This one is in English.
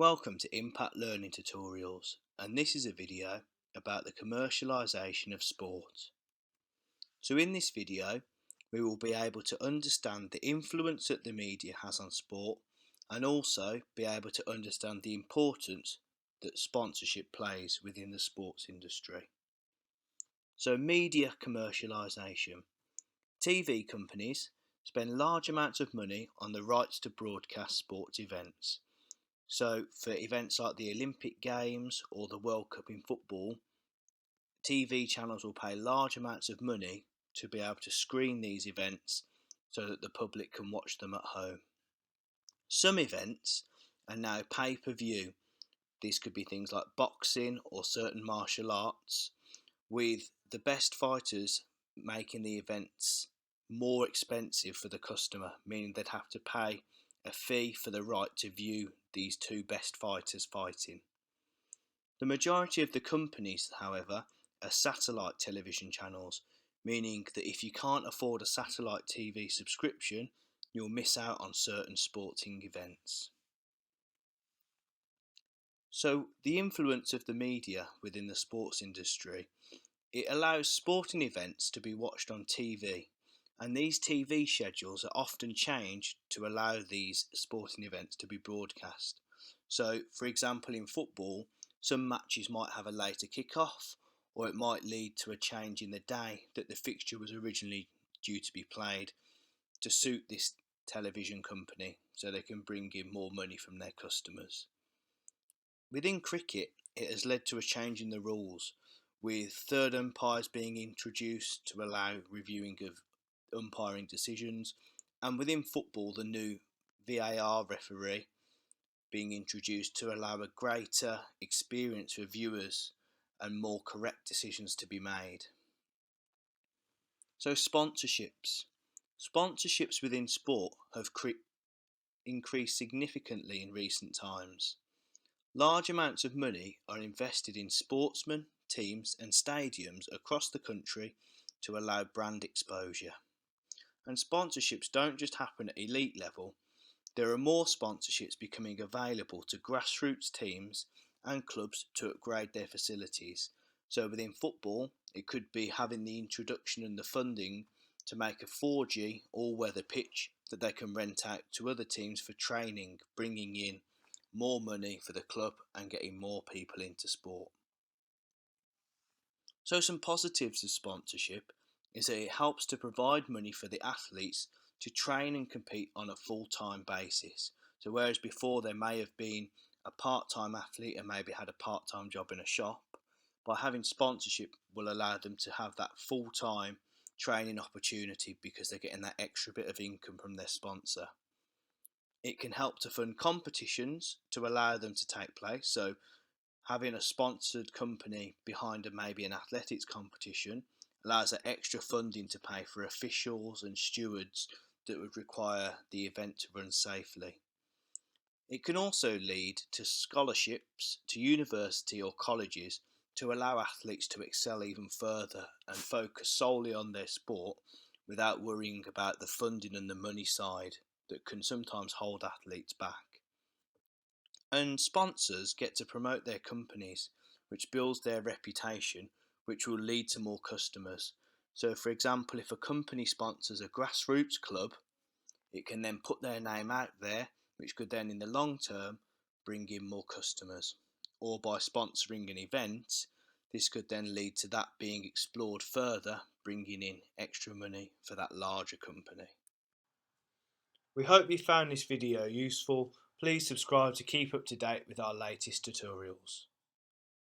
Welcome to Impact Learning Tutorials, and this is a video about the commercialisation of sport. So in this video we will be able to understand the influence that the media has on sport and also be able to understand the importance that sponsorship plays within the sports industry. So media commercialisation. TV companies spend large amounts of money on the rights to broadcast sports events. So for events like the Olympic Games or the World Cup in football, TV channels will pay large amounts of money to be able to screen these events so that the public can watch them at home. Some events are now pay-per-view. These could be things like boxing or certain martial arts, with the best fighters making the events more expensive for the customer, meaning they'd have to pay a fee for the right to view these two best fighters fighting. The majority of the companies, however, are satellite television channels, meaning that if you can't afford a satellite TV subscription, you'll miss out on certain sporting events. So the influence of the media within the sports industry, it allows sporting events to be watched on TV, and these TV schedules are often changed to allow these sporting events to be broadcast. So, for example, in football, some matches might have a later kick-off, or it might lead to a change in the day that the fixture was originally due to be played to suit this television company so they can bring in more money from their customers. Within cricket, it has led to a change in the rules, with third umpires being introduced to allow reviewing of umpiring decisions, and within football the new VAR referee being introduced to allow a greater experience for viewers and more correct decisions to be made. So sponsorships. Sponsorships within sport have increased significantly in recent times. Large amounts of money are invested in sportsmen, teams and stadiums across the country to allow brand exposure. And sponsorships don't just happen at elite level, there are more sponsorships becoming available to grassroots teams and clubs to upgrade their facilities. So within football, it could be having the introduction and the funding to make a 4G all-weather pitch that they can rent out to other teams for training, bringing in more money for the club and getting more people into sport. So some positives of sponsorship is that it helps to provide money for the athletes to train and compete on a full-time basis. So whereas before they may have been a part-time athlete and maybe had a part-time job in a shop, by having sponsorship will allow them to have that full-time training opportunity because they're getting that extra bit of income from their sponsor. It can help to fund competitions to allow them to take place. So having a sponsored company behind maybe an athletics competition allows that extra funding to pay for officials and stewards that would require the event to run safely. It can also lead to scholarships to university or colleges to allow athletes to excel even further and focus solely on their sport without worrying about the funding and the money side that can sometimes hold athletes back. And sponsors get to promote their companies, which builds their reputation, which will lead to more customers. So for example, if a company sponsors a grassroots club, it can then put their name out there, which could then in the long term bring in more customers. Or by sponsoring an event, this could then lead to that being explored further, bringing in extra money for that larger company. We hope you found this video useful. Please subscribe to keep up to date with our latest tutorials.